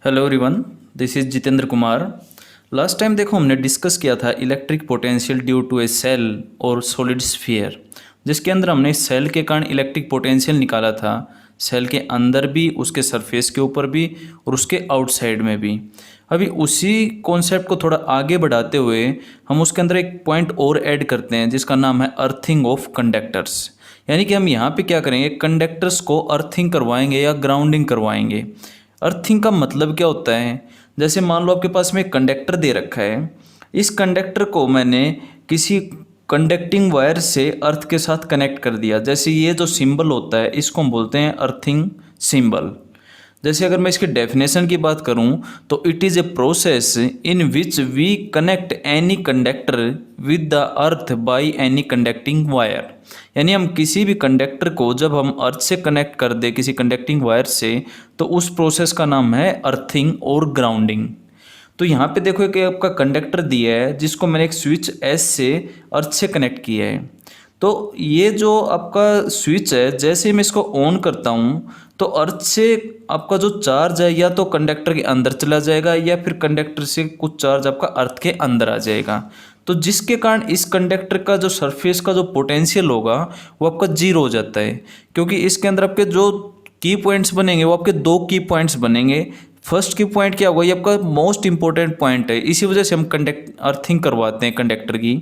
Hello everyone, this is Jitendra Kumar. Last time देखो हमने discuss किया था electric potential due to a cell और सॉलिड स्फीयर, जिसके अंदर हमने सेल के कारण इलेक्ट्रिक पोटेंशियल निकाला था, सेल के अंदर भी, उसके सरफेस के ऊपर भी और उसके आउटसाइड में भी। अभी उसी कॉन्सेप्ट को थोड़ा आगे बढ़ाते हुए हम उसके अंदर एक पॉइंट और ऐड करते हैं जिसका नाम है अर्थिंग ऑफ कंडक्टर्स। यानी कि हम यहाँ पे क्या करेंगे, कंडक्टर्स को अर्थिंग करवाएंगे या ग्राउंडिंग करवाएंगे। अर्थिंग का मतलब क्या होता है, जैसे मान लो आपके पास में एक कंडक्टर दे रखा है, इस कंडक्टर को मैंने किसी कंडक्टिंग वायर से अर्थ के साथ कनेक्ट कर दिया। जैसे ये जो सिंबल होता है इसको हम बोलते हैं अर्थिंग सिंबल। जैसे अगर मैं इसकी डेफिनेशन की बात करूं तो it is a process in which we connect any conductor with the earth by any conducting wire. यानी हम किसी भी कंडक्टर को जब हम अर्थ से कनेक्ट कर दे किसी कंडक्टिंग वायर से, तो उस प्रोसेस का नाम है अर्थिंग और ग्राउंडिंग। तो यहाँ पे देखो कि आपका कंडक्टर दिया है जिसको मैंने एक स्विच एस से अर्थ से कनेक्ट किया है। तो ये जो आपका स्विच है, जैसे मैं इसको ऑन करता हूँ तो अर्थ से आपका जो चार्ज है या तो कंडक्टर के अंदर चला जाएगा या फिर कंडक्टर से कुछ चार्ज आपका अर्थ के अंदर आ जाएगा। तो जिसके कारण इस कंडक्टर का जो सरफेस का जो पोटेंशियल होगा वो आपका जीरो हो जाता है, क्योंकि इसके अंदर आपके जो की पॉइंट्स बनेंगे वो आपके दो की पॉइंट्स बनेंगे। फर्स्ट की पॉइंट क्या होगा, ये आपका मोस्ट इंपॉर्टेंट पॉइंट है। इसी वजह से हम अर्थिंग करवाते हैं कंडक्टर की,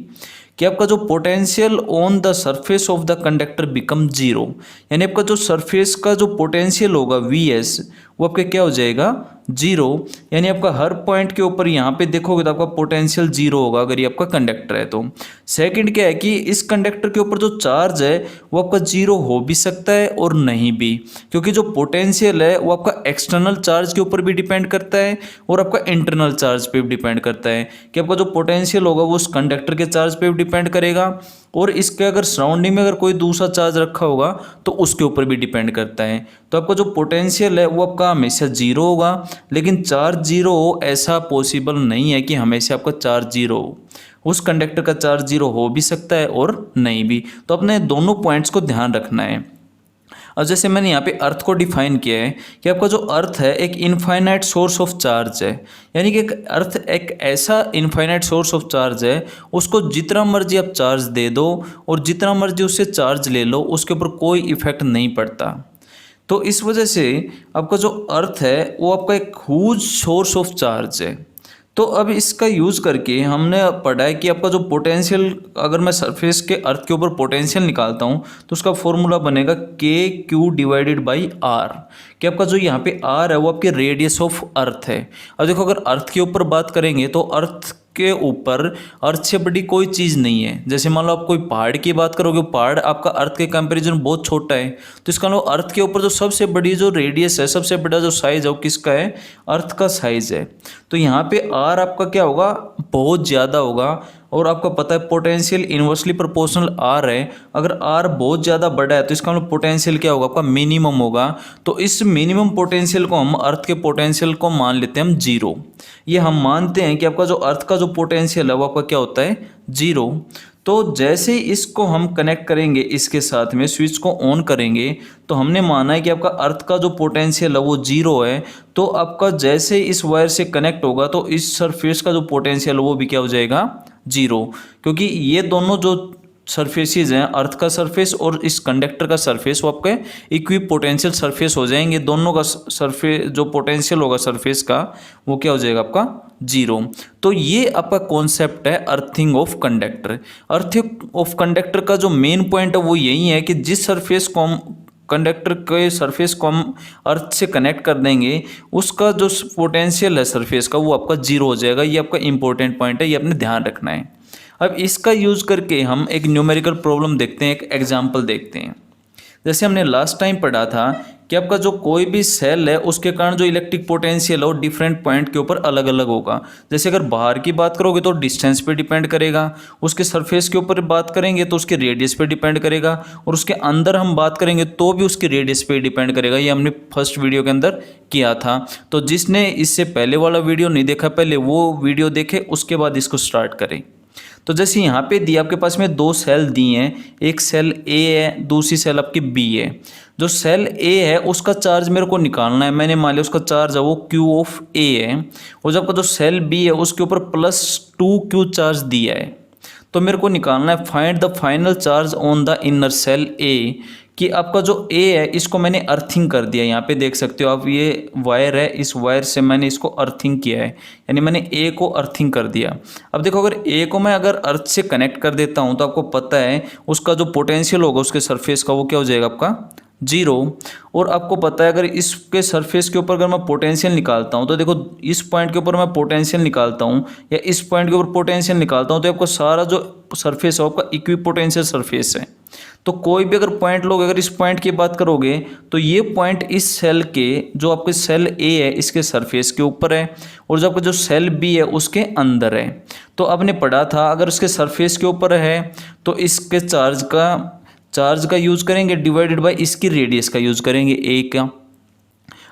कि आपका जो potential on the surface of the conductor become zero. यानी आपका जो सरफेस का जो पोटेंशियल होगा वी एस, वो आपका क्या हो जाएगा, जीरो। यानी आपका हर पॉइंट के ऊपर यहाँ पे देखोगे तो आपका पोटेंशियल जीरो होगा अगर ये आपका कंडक्टर है तो। सेकंड क्या है कि इस कंडक्टर के ऊपर जो चार्ज है वो आपका जीरो हो भी सकता है और नहीं भी, क्योंकि जो पोटेंशियल है वो आपका एक्सटर्नल चार्ज के ऊपर भी डिपेंड करता है और आपका इंटरनल चार्ज पे भी डिपेंड करता है। कि आपका जो पोटेंशियल होगा वो उस कंडक्टर के चार्ज पे भी डिपेंड करेगा और इसके अगर सराउंडिंग में अगर कोई दूसरा चार्ज रखा होगा तो उसके ऊपर भी डिपेंड करता है। तो आपका जो पोटेंशियल है वो आपका हमेशा जीरो होगा, लेकिन चार्ज जीरो हो ऐसा पॉसिबल नहीं है कि हमेशा आपका चार्ज जीरो हो। उस कंडक्टर का चार्ज जीरो हो भी सकता है और नहीं भी। तो अपने दोनों पॉइंट्स को ध्यान रखना है। और जैसे मैंने यहाँ पे अर्थ को डिफाइन किया है कि आपका जो अर्थ है एक इनफाइनाइट सोर्स ऑफ चार्ज है। यानी कि एक अर्थ एक ऐसा इनफाइनाइट सोर्स ऑफ चार्ज है, उसको जितना मर्जी आप चार्ज दे दो और जितना मर्जी उससे चार्ज ले लो, उसके ऊपर कोई इफेक्ट नहीं पड़ता। तो इस वजह से आपका जो अर्थ है वो आपका एक ह्यूज सोर्स ऑफ चार्ज है। तो अब इसका यूज़ करके हमने पढ़ा है कि आपका जो पोटेंशियल, अगर मैं सरफेस के अर्थ के ऊपर पोटेंशियल निकालता हूँ तो उसका फॉर्मूला बनेगा के क्यू डिवाइडेड बाई आर। कि आपका जो यहाँ पे आर है वो आपके रेडियस ऑफ अर्थ है। अब देखो अगर अर्थ के ऊपर बात करेंगे तो अर्थ के ऊपर अर्थ से बड़ी कोई चीज़ नहीं है। जैसे मान लो आप कोई पहाड़ की बात करोगे, पहाड़ आपका अर्थ के कंपैरिजन बहुत छोटा है, तो इसका मतलब अर्थ के ऊपर जो सबसे बड़ी जो रेडियस है, सबसे बड़ा जो साइज है वो किसका है, अर्थ का साइज है। तो यहाँ पे आर आपका क्या होगा, बहुत ज़्यादा होगा। और आपको पता है पोटेंशियल इन्वर्सली प्रोपोर्शनल आर है। अगर आर बहुत ज़्यादा बड़ा है तो इसका मतलब पोटेंशियल क्या होगा, आपका मिनिमम होगा। तो इस मिनिमम पोटेंशियल को हम अर्थ के पोटेंशियल को मान लेते हैं हम जीरो। ये हम मानते हैं कि आपका जो अर्थ का जो पोटेंशियल है वो आपका क्या होता है, जीरो। तो जैसे ही इसको हम कनेक्ट करेंगे, इसके साथ में स्विच को ऑन करेंगे, तो हमने माना है कि आपका अर्थ का जो पोटेंशियल है वो जीरो है। तो आपका जैसे ही इस वायर से कनेक्ट होगा तो इस सरफेस का जो पोटेंशियल है वो भी क्या हो जाएगा, जीरो। क्योंकि ये दोनों जो सरफेसेस हैं, अर्थ का सरफेस और इस कंडक्टर का सरफेस, वो आपके इक्वी पोटेंशियल सरफेस हो जाएंगे। दोनों का सरफेस जो पोटेंशियल होगा सरफेस का वो क्या हो जाएगा, आपका जीरो। तो ये आपका कॉन्सेप्ट है earthing of conductor. Earthing of conductor का जो मेन पॉइंट है वो यही है कि जिस सरफेस को हम कंडक्टर के सरफेस को हम अर्थ से कनेक्ट कर देंगे, उसका जो पोटेंशियल है सरफेस का वो आपका जीरो हो जाएगा। ये आपका इंपॉर्टेंट पॉइंट है, ये आपने ध्यान रखना है। अब इसका यूज़ करके हम एक न्यूमेरिकल प्रॉब्लम देखते हैं, एक एग्जांपल देखते हैं। जैसे हमने लास्ट टाइम पढ़ा था कि आपका जो कोई भी सेल है उसके कारण जो इलेक्ट्रिक पोटेंशियल है वो डिफरेंट पॉइंट के ऊपर अलग अलग होगा। जैसे अगर बाहर की बात करोगे तो डिस्टेंस पे डिपेंड करेगा, उसके सरफेस के ऊपर बात करेंगे तो उसके रेडियस पे डिपेंड करेगा, और उसके अंदर हम बात करेंगे तो भी उसके रेडियस पे डिपेंड करेगा। ये हमने फर्स्ट वीडियो के अंदर किया था। तो जिसने इससे पहले वाला वीडियो नहीं देखा, पहले वो वीडियो देखे, उसके बाद इसको स्टार्ट करें। तो जैसे यहाँ पे दिया आपके पास में दो सेल दी हैं, एक सेल ए है, दूसरी सेल आपकी बी है। जो सेल ए है उसका चार्ज मेरे को निकालना है। मैंने मान लिया उसका चार्ज है वो क्यू ऑफ ए है, और जब आपका जो सेल बी है उसके ऊपर +2 क्यू चार्ज दिया है। तो मेरे को निकालना है find the final charge on the inner cell A, कि आपका जो ए है इसको मैंने अर्थिंग कर दिया। यहाँ पे देख सकते हो आप, ये वायर है, इस वायर से मैंने इसको अर्थिंग किया है, यानी मैंने ए को अर्थिंग कर दिया। अब देखो अगर ए को मैं अगर अर्थ से कनेक्ट कर देता हूँ तो आपको पता है उसका जो पोटेंशियल होगा उसके सरफेस का वो क्या हो जाएगा आपका 0। और आपको पता है अगर इसके सरफेस के ऊपर अगर मैं पोटेंशियल निकालता हूँ तो देखो इस पॉइंट के ऊपर मैं पोटेंशियल निकालता हूँ या इस पॉइंट के ऊपर पोटेंशियल निकालता हूँ तो आपको सारा जो सरफेस है आपका इक्विपोटेंशियल सरफेस है। तो कोई भी अगर पॉइंट लोग, अगर इस पॉइंट की बात करोगे तो ये पॉइंट इस सेल के, जो आपके सेल ए है इसके सरफेस के ऊपर है, और जो आपका जो सेल बी है उसके अंदर है। तो आपने पढ़ा था अगर उसके सरफेस के ऊपर है तो इसके चार्ज का यूज करेंगे डिवाइडेड बाय इसकी रेडियस का यूज करेंगे ए का।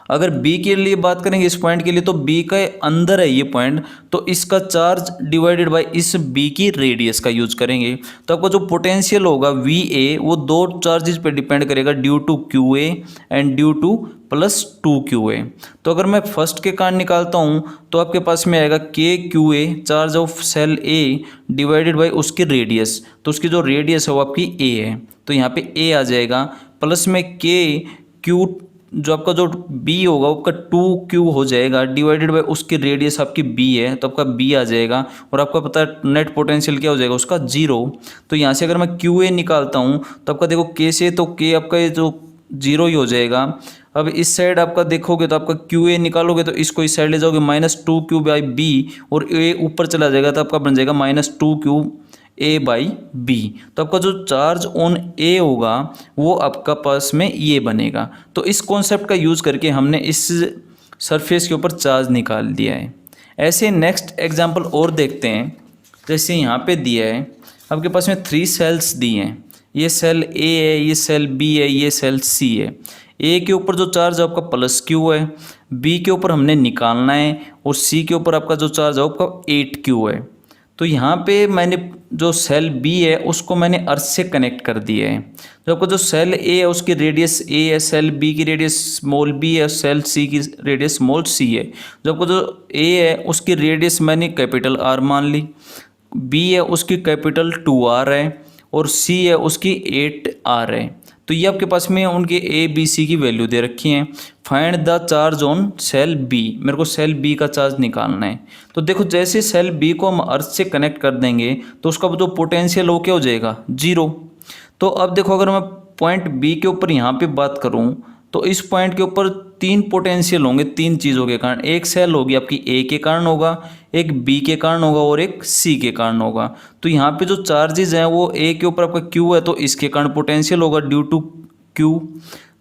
अगर बी के लिए बात करेंगे इस पॉइंट के लिए तो बी के अंदर है ये पॉइंट, तो इसका चार्ज डिवाइडेड बाय इस बी की रेडियस का यूज करेंगे। तो आपका जो पोटेंशियल होगा वी ए वो दो चार्जेस पे डिपेंड करेगा, due to Q A and due to +2 QA। तो अगर मैं फर्स्ट के कारण निकालता हूँ तो आपके पास में आएगा KQA charge of cell A divided by उसकी रेडियस। तो उसकी जो रेडियस है वो आपकी ए है, तो यहाँ पे ए आ जाएगा, प्लस में KQ जो आपका जो बी होगा वो आपका 2Q हो जाएगा डिवाइडेड बाय उसकी रेडियस आपकी बी है, तो आपका बी आ जाएगा। और आपका पता है नेट पोटेंशियल क्या हो जाएगा उसका 0। तो यहाँ से अगर मैं QA निकालता हूँ तो आपका देखो K से, तो K आपका ये जो 0 ही हो जाएगा। अब इस साइड आपका देखोगे तो आपका QA निकालोगे तो इसको इस साइड ले जाओगे -2Q/B और A ऊपर चला जाएगा तो आपका बन जाएगा -2QA/B। तो आपका जो चार्ज ऑन ए होगा वो आपका पास में ये बनेगा। तो इस कॉन्सेप्ट का यूज़ करके हमने इस सरफेस के ऊपर चार्ज निकाल दिया है। ऐसे नेक्स्ट एग्जांपल और देखते हैं। जैसे यहाँ पे दिया है आपके पास में 3 सेल्स दिए हैं, ये सेल ए है, ये सेल बी है, ये सेल सी है। ए के ऊपर जो चार्ज है आपका +Q है, बी के ऊपर हमने निकालना है, और सी के ऊपर आपका जो चार्ज है आपका 8Q है। तो यहाँ पे मैंने जो सेल बी है उसको मैंने अर्थ से कनेक्ट कर दिया है। जो आपका जो सेल ए है उसकी रेडियस ए है, सेल बी की रेडियस स्मॉल बी है, सेल सी की रेडियस स्मॉल सी है। जो आपका जो ए है उसकी रेडियस मैंने कैपिटल R मान ली, बी है उसकी कैपिटल 2R है, और सी है उसकी 8R है। तो ये आपके पास में उनके ए बी सी की वैल्यू दे रखी हैं। Find the charge on cell B, मेरे को सेल बी का चार्ज निकालना है। तो देखो जैसे सेल बी को हम अर्थ से कनेक्ट कर देंगे तो उसका जो पोटेंशियल हो क्या हो जाएगा 0। तो अब देखो अगर मैं पॉइंट बी के ऊपर यहाँ पे बात करूँ तो इस पॉइंट के ऊपर 3 पोटेंशियल होंगे 3 चीज़ों के कारण। एक सेल होगी आपकी ए के कारण होगा, एक बी के कारण होगा, और एक सी के कारण होगा। तो यहाँ पे जो चार्जेस हैं वो ए के ऊपर आपका क्यू है तो इसके कारण पोटेंशियल होगा ड्यू टू क्यू,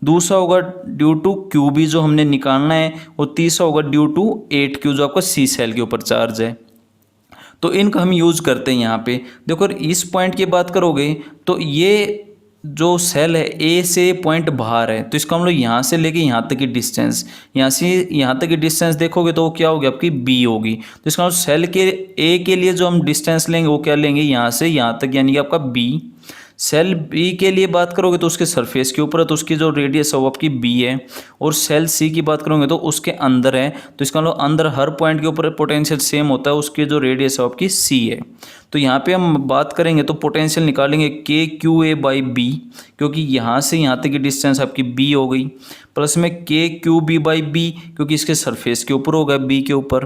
दूसरा होगा ड्यू टू क्यू बी जो हमने निकालना है, और तीसरा होगा ड्यू टू 8Q जो आपका सी सेल के ऊपर चार्ज है। तो इनका हम यूज करते हैं यहाँ पे। देखो इस पॉइंट की बात करोगे तो ये जो सेल है ए से पॉइंट बाहर है, तो इसका हम लोग यहाँ से लेके यहाँ तक की डिस्टेंस, यहाँ से यहाँ तक की डिस्टेंस देखोगे तो वो क्या होगी आपकी बी होगी। तो इसका मतलब सेल के ए के लिए जो हम डिस्टेंस लेंगे वो क्या लेंगे, यहाँ से यहाँ तक, यानी कि आपका बी। सेल बी के लिए बात करोगे तो उसके सरफेस के ऊपर है तो उसकी जो रेडियस है वो आपकी बी है, और सेल सी की बात करोगे तो उसके अंदर है, तो इसका मतलब अंदर हर पॉइंट के ऊपर पोटेंशियल सेम होता है, उसकी जो रेडियस है वो आपकी सी है। तो यहाँ पे हम बात करेंगे तो पोटेंशियल निकालेंगे KQA/B, क्योंकि यहाँ से यहाँ तक की डिस्टेंस आपकी B हो गई, प्लस में KQB/B क्योंकि इसके सरफेस के ऊपर होगा B के ऊपर,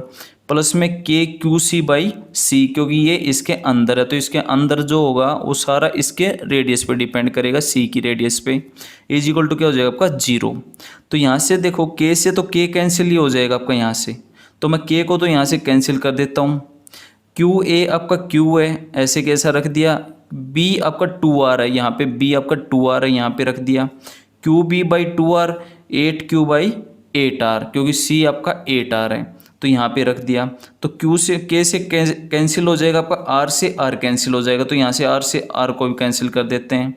प्लस में KQC/C क्योंकि ये इसके अंदर है, तो इसके अंदर जो होगा वो सारा इसके रेडियस पे डिपेंड करेगा, C की रेडियस पे, इज इक्वल टू क्या हो जाएगा आपका 0। तो यहाँ से देखो K से तो K कैंसिल ही हो जाएगा आपका यहाँ से, तो मैं K को तो यहाँ से कैंसिल कर देता हूँ। QA आपका Q है, ऐसे कैसा रख दिया, B आपका 2R है, यहाँ पे B आपका 2R है, यहाँ पे रख दिया। QB/2R 8Q/8R क्योंकि C आपका 8R है, तो यहाँ पे रख दिया। तो Q से K से कैंसिल हो जाएगा आपका, R से R कैंसिल हो जाएगा, तो यहाँ से R से R को भी कैंसिल कर देते हैं।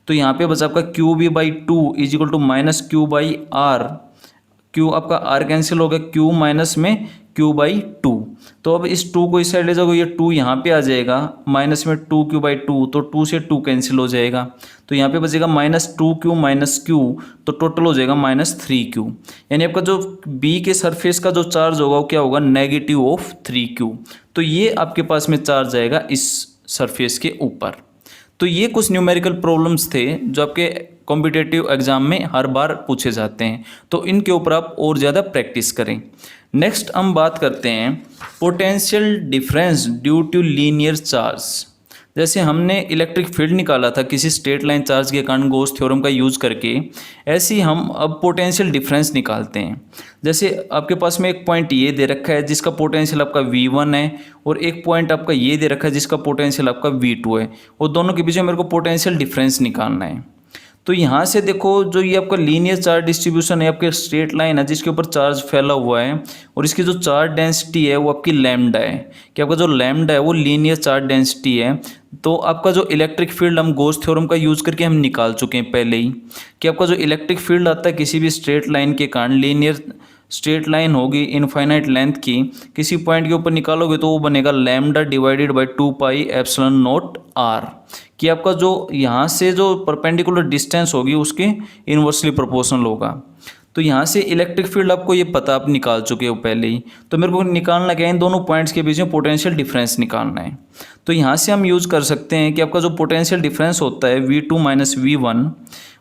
तो यहाँ पे बचा आपका QB/2 is equal to -Q/R Q आपका आर कैंसिल हो गया, क्यू माइनस में क्यू बाई टू। तो अब इस टू को इस साइड ले जाओगे, ये टू यहाँ पे आ जाएगा, माइनस में टू क्यू बाई टू, तो टू से टू कैंसिल हो जाएगा, तो यहाँ पे बचेगा minus two Q minus Q, तो टोटल हो जाएगा माइनस थ्री क्यू। यानी आपका जो बी के सरफेस का जो चार्ज होगा वो क्या होगा, नेगेटिव ऑफ थ्री क्यू। तो ये आपके पास में चार्ज आएगा इस सरफेस के ऊपर। तो ये कुछ न्यूमेरिकल प्रॉब्लम्स थे जो आपके कॉम्पिटिटिव एग्जाम में हर बार पूछे जाते हैं, तो इनके ऊपर आप और ज़्यादा प्रैक्टिस करें। नेक्स्ट हम बात करते हैं potential difference due to linear charge. जैसे हमने इलेक्ट्रिक फील्ड निकाला था किसी स्ट्रेट लाइन चार्ज के कारण गॉस थ्योरम का यूज़ करके, ऐसे ही हम अब पोटेंशियल डिफरेंस निकालते हैं। जैसे आपके पास में एक पॉइंट ये दे रखा है जिसका पोटेंशियल आपका V1 है, और एक पॉइंट आपका ये दे रखा है जिसका पोटेंशियल आपका V2 है, और दोनों के बीच में मेरे को पोटेंशियल डिफरेंस निकालना है। तो यहाँ से देखो, जो ये आपका लीनियर चार्ज डिस्ट्रीब्यूशन है, आपके स्ट्रेट लाइन है जिसके ऊपर चार्ज फैला हुआ है, और इसकी जो चार्ज डेंसिटी है वो आपकी लैम्डा है, कि आपका जो लैम्डा है वो लीनियर चार्ज डेंसिटी है। तो आपका जो इलेक्ट्रिक फील्ड हम गॉस थ्योरम का यूज़ करके हम निकाल चुके हैं पहले ही, कि आपका जो इलेक्ट्रिक फील्ड आता है किसी भी स्ट्रेट लाइन के कारण, लीनियर स्ट्रेट लाइन होगी इनफाइनाइट लेंथ की, किसी पॉइंट के ऊपर निकालोगे तो वो बनेगा lambda divided by 2 pi epsilon naught R, कि आपका जो यहाँ से जो परपेंडिकुलर डिस्टेंस होगी उसके इन्वर्सली प्रोपोर्शनल होगा। तो यहाँ से इलेक्ट्रिक फील्ड आपको ये पता, आप निकाल चुके हो पहले ही। तो मेरे को निकालना क्या है, इन दोनों पॉइंट्स के बीच में पोटेंशियल डिफरेंस निकालना है। तो यहाँ से हम यूज़ कर सकते हैं कि आपका जो पोटेंशियल डिफरेंस होता है V2 माइनस V1,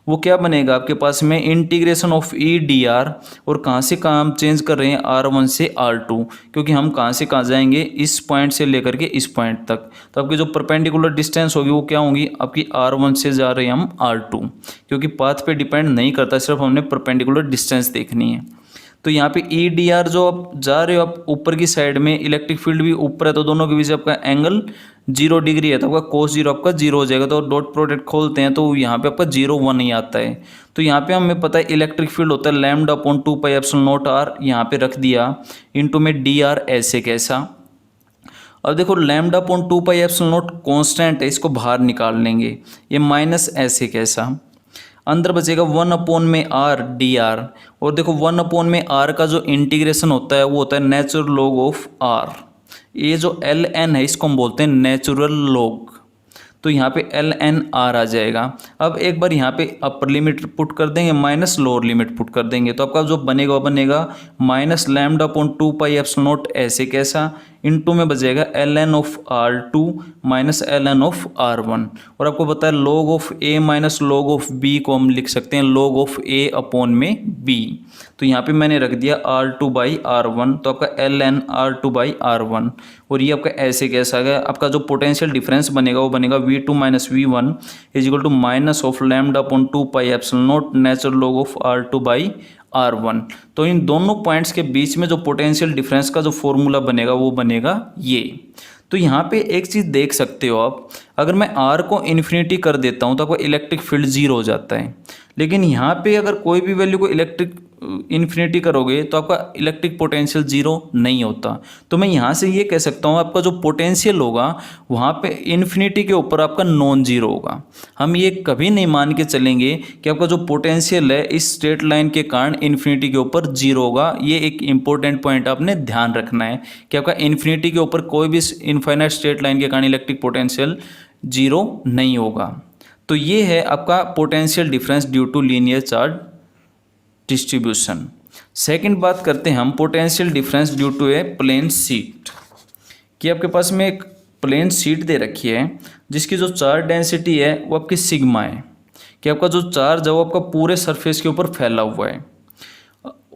वो क्या बनेगा आपके पास में integration of E D are, और कहाँ से कहाँ हम चेंज कर रहे हैं R1 से R2, क्योंकि हम कहाँ से कहाँ जाएंगे, इस पॉइंट से लेकर के इस पॉइंट तक। तो आपकी जो परपेंडिकुलर डिस्टेंस होगी वो क्या होगी, आपकी R1 से जा रहे हैं हम R2, क्योंकि पाथ पे डिपेंड नहीं करता, सिर्फ हमने परपेंडिकुलर डिस्टेंस देखनी है। तो यहाँ पे ई डी आर जो आप जा रहे हो, आप ऊपर की साइड में इलेक्ट्रिक फील्ड भी ऊपर है, तो दोनों के बीच आपका एंगल 0 डिग्री है, तो आपका कोस 0 आपका 0 हो जाएगा। तो डॉट प्रोडक्ट खोलते हैं तो यहाँ पे आपका 0 1 ही आता है। तो यहाँ पे हमें पता है इलेक्ट्रिक फील्ड होता है lambda upon 2 pi epsilon naught R, यहाँ पे रख दिया, इनटू में डी आर ऐसे कैसा। अब देखो lambda upon 2 pi epsilon not constant है, इसको बाहर निकाल लेंगे, ये माइनस ऐसे कैसा, अंदर बचेगा 1 अपॉन में आर डी आर, और देखो 1 अपॉन में आर का जो इंटीग्रेशन होता है वो होता है नेचुरल लॉग ऑफ आर। ये जो एल एन है इसको हम बोलते हैं नेचुरल लॉग, तो यहाँ पे एल एन आर आ जाएगा। अब एक बार यहाँ पे अपर लिमिट पुट कर देंगे, माइनस लोअर लिमिट पुट कर देंगे, तो आपका जो बनेगा वो बनेगा minus lambda upon 2 pi epsilon naught ऐसे कैसा, इनटू में बचेगा L N of R2 minus L N of R1, और आपको पता है log of A minus log of B को हम लिख सकते हैं लॉग ऑफ ए अपॉन में बी। तो यहाँ पे मैंने रख दिया R2 बाई R1, तो आपका L N R2 by R1, और ये आपका ऐसे कैसा गया, आपका जो पोटेंशियल डिफरेंस बनेगा वो बनेगा V2 minus V1 is equal to minus of lambda upon 2 pi epsilon naught natural log of R2 by R1। तो इन दोनों पॉइंट्स के बीच में जो पोटेंशियल डिफरेंस का जो फॉर्मूला बनेगा वो बनेगा ये। तो यहाँ पे एक चीज़ देख सकते हो आप, अगर मैं R को इन्फिनिटी कर देता हूँ तो आपका इलेक्ट्रिक फील्ड 0 हो जाता है, लेकिन यहाँ पे अगर कोई भी वैल्यू को इलेक्ट्रिक इन्फिनिटी करोगे तो आपका इलेक्ट्रिक पोटेंशियल 0 नहीं होता। तो मैं यहाँ से ये कह सकता हूँ आपका जो पोटेंशियल होगा वहाँ पे इन्फिनिटी के ऊपर आपका नॉन जीरो होगा। हम ये कभी नहीं मान के चलेंगे कि आपका जो पोटेंशियल है इस स्ट्रेट लाइन के कारण इन्फिनिटी के ऊपर 0 होगा। ये एक इंपॉर्टेंट पॉइंट आपने ध्यान रखना है कि आपका इन्फिनिटी के ऊपर कोई भी इनफाइनाइट स्ट्रेट लाइन के कारण इलेक्ट्रिक पोटेंशियल 0 नहीं होगा। तो ये है आपका potential difference due to linear charge distribution. Second बात करते हैं हम potential difference due to a plane sheet, कि आपके पास में एक प्लेन शीट दे रखी है जिसकी जो चार्ज डेंसिटी है वो आपकी सिग्मा है, कि आपका जो चार्ज है वो आपका पूरे सरफेस के ऊपर फैला हुआ है।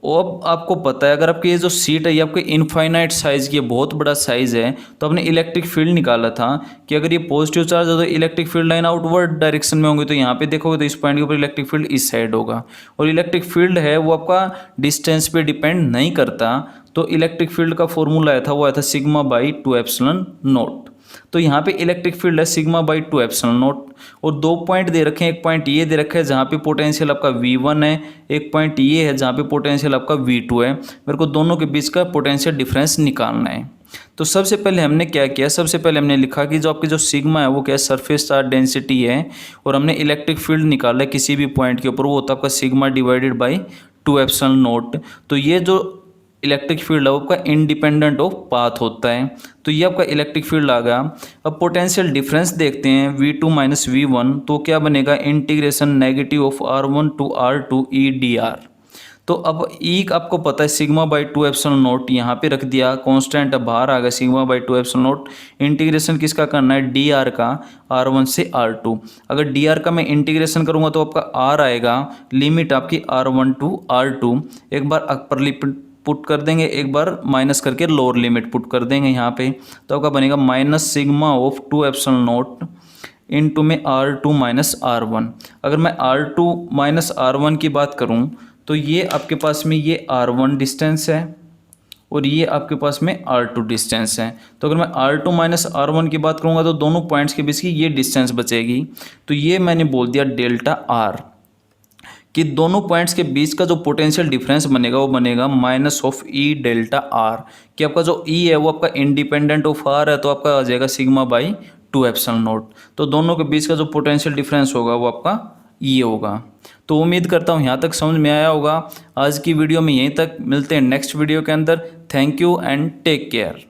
अब आपको पता है अगर आपकी ये जो सीट है ये आपके इनफाइनाइट साइज़ की, बहुत बड़ा साइज़ है, तो आपने इलेक्ट्रिक फील्ड निकाला था कि अगर ये पॉजिटिव चार्ज है तो electric field line outward direction में होंगे। तो यहाँ पे देखोगे तो इस पॉइंट के ऊपर इलेक्ट्रिक फील्ड इस साइड होगा, और इलेक्ट्रिक फील्ड है वो आपका डिस्टेंस पे डिपेंड नहीं करता। तो इलेक्ट्रिक फील्ड का फॉर्मूला आया था वो आया था सिग्मा बाई 2 एप्सिलॉन नॉट। तो यहाँ पे इलेक्ट्रिक फील्ड है सिग्मा बाई 2 एप्सिलॉन नॉट, और दो पॉइंट दे रखे हैं, एक पॉइंट ये दे रखा है जहाँ पे पोटेंशियल आपका V1 है, एक पॉइंट ये है जहाँ पे पोटेंशियल आपका V2 है। मेरे को दोनों के बीच का पोटेंशियल डिफरेंस निकालना है। तो सबसे पहले हमने क्या किया, सबसे पहले हमने लिखा कि जो आपकी जो सिग्मा है वो क्या है, सरफेस चार्ज डेंसिटी है, और हमने इलेक्ट्रिक फील्ड निकाला है किसी भी पॉइंट के ऊपर, वो होता है आपका sigma divided by two epsilon not. तो ये जो इलेक्ट्रिक फील्ड है वो आपका इंडिपेंडेंट ऑफ पाथ होता है। तो ये आपका इलेक्ट्रिक फील्ड आ गया। अब पोटेंशियल डिफरेंस देखते हैं V2 माइनस V1, तो क्या बनेगा integration negative of R1 to R2 E D R. तो अब ई आपको पता है sigma by two epsilon naught, यहाँ पे रख दिया कांस्टेंट, अब बाहर आ गया sigma by two epsilon naught. Integration किसका करना है, डी आर का, R1 से R2। अगर डी आर का मैं इंटीग्रेशन करूँगा तो आपका आर आएगा, लिमिट आपकी R1 टू R2। एक बार अपर लिमिट पुट कर देंगे, एक बार माइनस करके लोअर लिमिट पुट कर देंगे यहाँ पे, तो आपका बनेगा minus sigma of two epsilon naught into में R2 माइनस R1। अगर मैं R2 माइनस R1 की बात करूँ तो ये आपके पास में ये R1 डिस्टेंस है और ये आपके पास में R2 डिस्टेंस है। तो अगर मैं R2 माइनस R1 की बात करूँगा तो दोनों पॉइंट्स के बीच की ये डिस्टेंस बचेगी। तो ये मैंने बोल दिया डेल्टा R, कि दोनों पॉइंट्स के बीच का जो पोटेंशियल डिफरेंस बनेगा वो बनेगा minus of E delta R, कि आपका जो ई है वो आपका इंडिपेंडेंट ऑफ आर है, तो आपका आ जाएगा sigma by two epsilon not. तो दोनों के बीच का जो पोटेंशियल डिफरेंस होगा वो आपका ये होगा। तो उम्मीद करता हूँ यहाँ तक समझ में आया होगा। आज की वीडियो में यहीं तक, मिलते हैं नेक्स्ट वीडियो के अंदर। Thank you and take care.